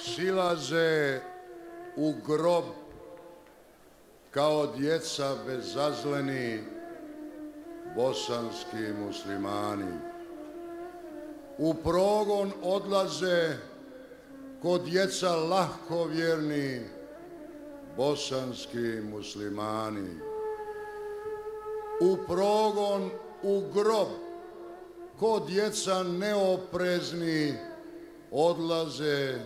silaze u grob kao djeca bezazleni bosanski muslimani. U progon odlaze ko djeca lahkovjerni bosanski muslimani. U progon, u grob, ko djeca neoprezni odlaze,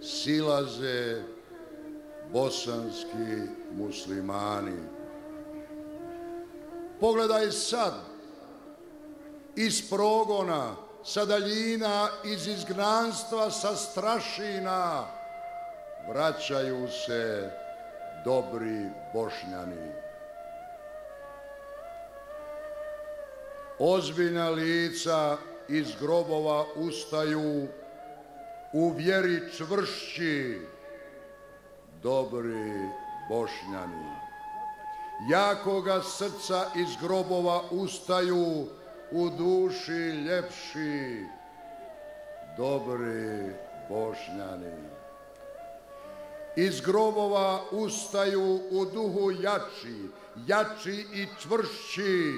silaze bosanski muslimani. Pogledaj sad, iz progona, sa daljina, iz izgnanstva, sa strašina, vraćaju se dobri Bošnjani. Ozbiljna lica iz grobova ustaju, u vjeri čvršći, dobri Bošnjani. Jakoga srca iz grobova ustaju, u duši ljepši, dobri Bošnjani. Iz grobova ustaju u duhu jači, jači i čvršći,